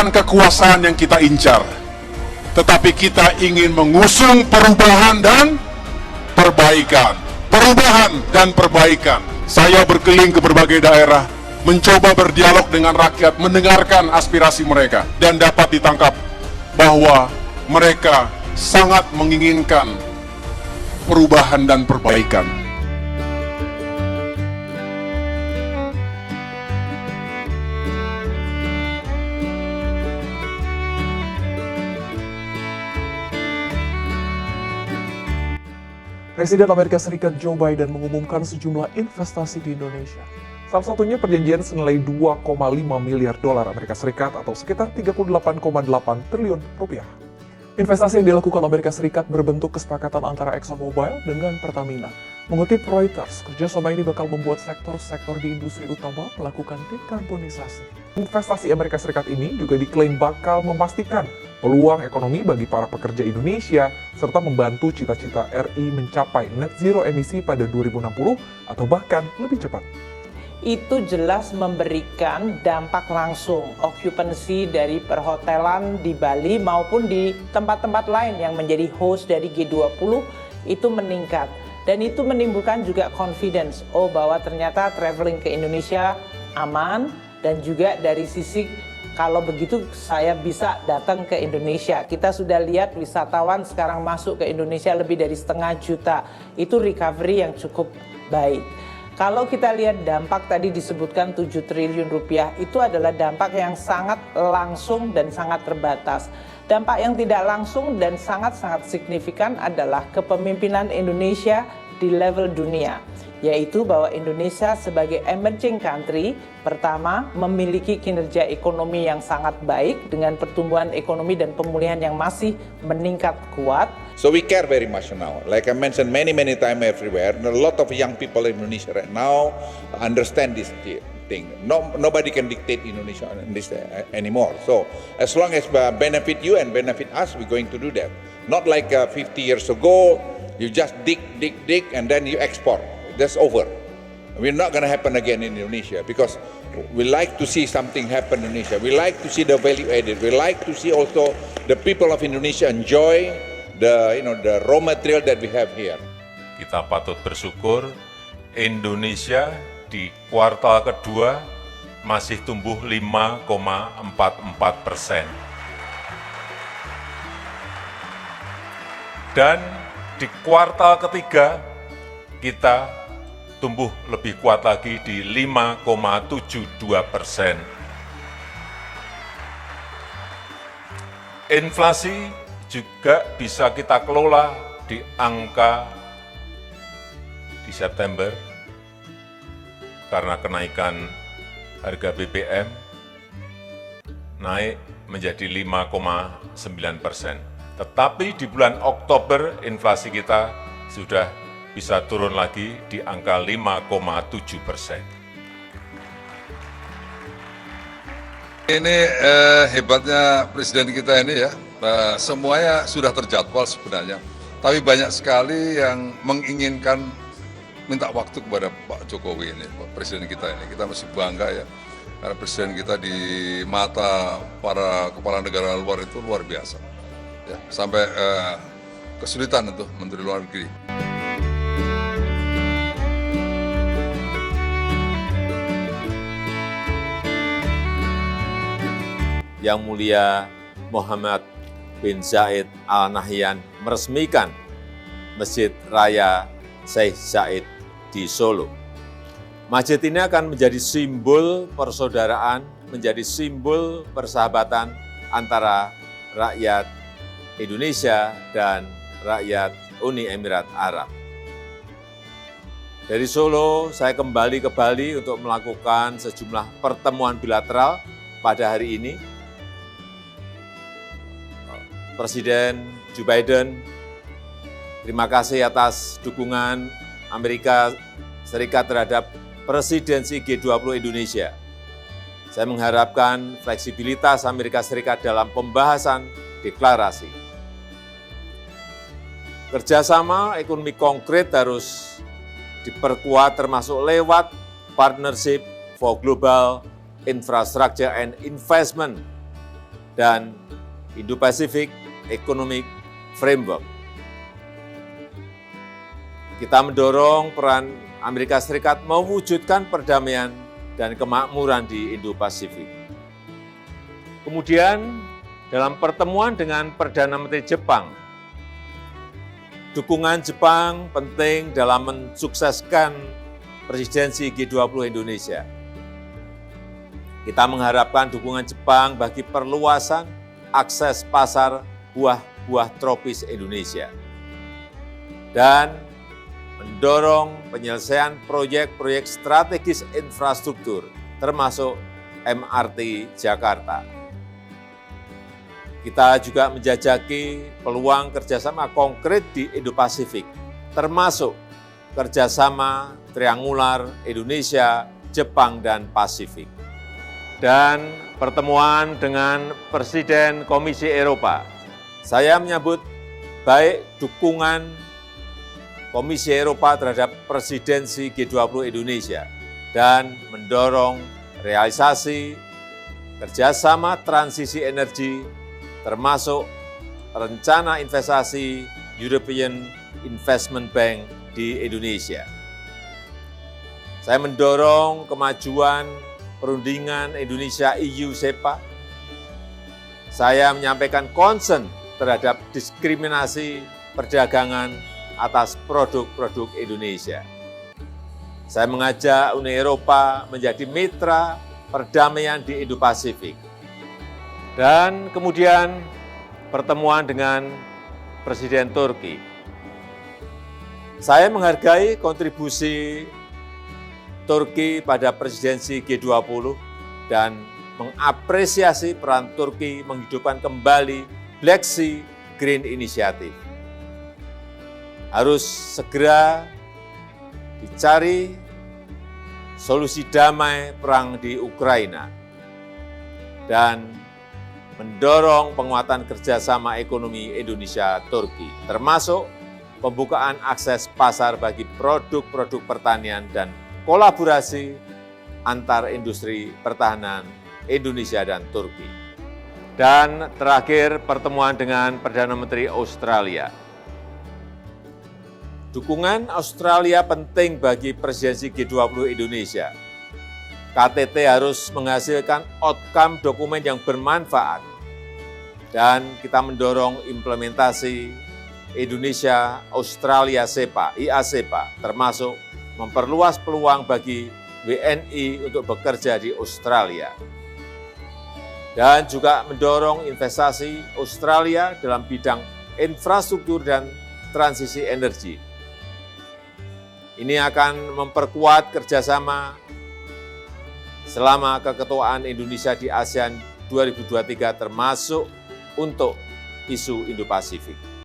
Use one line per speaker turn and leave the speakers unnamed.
bukan kekuasaan yang kita incar, tetapi kita ingin mengusung perubahan dan perbaikan. Perubahan dan perbaikan. Saya berkeliling ke berbagai daerah, mencoba berdialog dengan rakyat, mendengarkan aspirasi mereka, dan dapat ditangkap bahwa mereka sangat menginginkan perubahan dan perbaikan.
Presiden Amerika Serikat Joe Biden mengumumkan sejumlah investasi di Indonesia. Salah satunya perjanjian senilai 2,5 miliar dolar Amerika Serikat atau sekitar 38,8 triliun rupiah. Investasi yang dilakukan Amerika Serikat berbentuk kesepakatan antara ExxonMobil dengan Pertamina. Mengutip Reuters, kerjasama ini bakal membuat sektor-sektor di industri utama melakukan dekarbonisasi. Investasi Amerika Serikat ini juga diklaim bakal memastikan peluang ekonomi bagi para pekerja Indonesia, serta membantu cita-cita RI mencapai net zero emisi pada 2060 atau bahkan lebih cepat.
Itu jelas memberikan dampak langsung occupancy dari perhotelan di Bali maupun di tempat-tempat lain yang menjadi host dari G20 itu meningkat. Dan itu menimbulkan juga confidence, bahwa ternyata traveling ke Indonesia aman, dan juga dari sisi kalau begitu saya bisa datang ke Indonesia. Kita sudah lihat wisatawan sekarang masuk ke Indonesia lebih dari 500 juta. Itu recovery yang cukup baik. Kalau kita lihat dampak tadi disebutkan 7 triliun rupiah, itu adalah dampak yang sangat langsung dan sangat terbatas. Dampak yang tidak langsung dan sangat-sangat signifikan adalah kepemimpinan Indonesia di level dunia, yaitu bahwa Indonesia sebagai emerging country pertama memiliki kinerja ekonomi yang sangat baik dengan pertumbuhan ekonomi dan pemulihan yang masih meningkat kuat.
So we care very much now. Like I mentioned many times everywhere, a lot of young people in Indonesia right now understand this thing. Nobody can dictate Indonesia this anymore. So as long as benefit you and benefit us, we're going to do that. Not like 50 years ago, you just dig, and then you export. That's over. We're not going to happen again in Indonesia because we like to see something happen in Indonesia. We like to see the value added. We like to see also the people of Indonesia enjoy the raw material that we have here.
Kita patut bersyukur Indonesia di kuartal kedua masih tumbuh 5,44%. Dan di kuartal ketiga kita tumbuh lebih kuat lagi di 5,72%. Inflasi juga bisa kita kelola di angka di September karena kenaikan harga BBM naik menjadi 5,9%. Tetapi di bulan Oktober inflasi kita sudah bisa turun lagi di angka 5,7%.
Ini hebatnya Presiden kita ini ya, semuanya sudah terjadwal sebenarnya. Tapi banyak sekali yang menginginkan minta waktu kepada Pak Jokowi ini, Pak Presiden kita ini. Kita masih bangga ya, karena Presiden kita di mata para kepala negara luar itu luar biasa. Ya, sampai kesulitan untuk Menteri Luar Negeri.
Yang Mulia Muhammad bin Zayed Al Nahyan meresmikan Masjid Raya Syekh Zayed di Solo. Masjid ini akan menjadi simbol persaudaraan, menjadi simbol persahabatan antara rakyat Indonesia dan rakyat Uni Emirat Arab. Dari Solo, saya kembali ke Bali untuk melakukan sejumlah pertemuan bilateral pada hari ini. Presiden Joe Biden, terima kasih atas dukungan Amerika Serikat terhadap presidensi G20 Indonesia. Saya mengharapkan fleksibilitas Amerika Serikat dalam pembahasan deklarasi. Kerjasama ekonomi konkret harus diperkuat termasuk lewat Partnership for Global Infrastructure and Investment dan Indo-Pacific Economic Framework. Kita mendorong peran Amerika Serikat mewujudkan perdamaian dan kemakmuran di Indo-Pasifik. Kemudian, dalam pertemuan dengan Perdana Menteri Jepang, dukungan Jepang penting dalam mensukseskan presidensi G20 Indonesia. Kita mengharapkan dukungan Jepang bagi perluasan akses pasar buah-buah tropis Indonesia dan mendorong penyelesaian proyek-proyek strategis infrastruktur, termasuk MRT Jakarta. Kita juga menjajaki peluang kerjasama konkret di Indo-Pasifik, termasuk kerjasama triangular Indonesia, Jepang, dan Pasifik. Dan pertemuan dengan Presiden Komisi Eropa, saya menyambut baik dukungan Komisi Eropa terhadap presidensi G20 Indonesia dan mendorong realisasi kerjasama transisi energi termasuk rencana investasi European Investment Bank di Indonesia. Saya mendorong kemajuan perundingan Indonesia-EU SEPA. Saya menyampaikan concern terhadap diskriminasi perdagangan atas produk-produk Indonesia. Saya mengajak Uni Eropa menjadi mitra perdamaian di Indo-Pasifik. Dan kemudian pertemuan dengan Presiden Turki. Saya menghargai kontribusi Turki pada presidensi G20 dan mengapresiasi peran Turki menghidupkan kembali Black Sea Green Initiative. Harus segera dicari solusi damai perang di Ukraina dan mendorong penguatan kerjasama ekonomi Indonesia-Turki, termasuk pembukaan akses pasar bagi produk-produk pertanian dan kolaborasi antar industri pertahanan Indonesia dan Turki. Dan terakhir, pertemuan dengan Perdana Menteri Australia. Dukungan Australia penting bagi presidensi G20 Indonesia. KTT harus menghasilkan outcome dokumen yang bermanfaat dan kita mendorong implementasi Indonesia-Australia SEPA, IA-SEPA, termasuk memperluas peluang bagi WNI untuk bekerja di Australia. Dan juga mendorong investasi Australia dalam bidang infrastruktur dan transisi energi. Ini akan memperkuat kerjasama selama keketuaan Indonesia di ASEAN 2023 termasuk untuk isu Indo-Pasifik.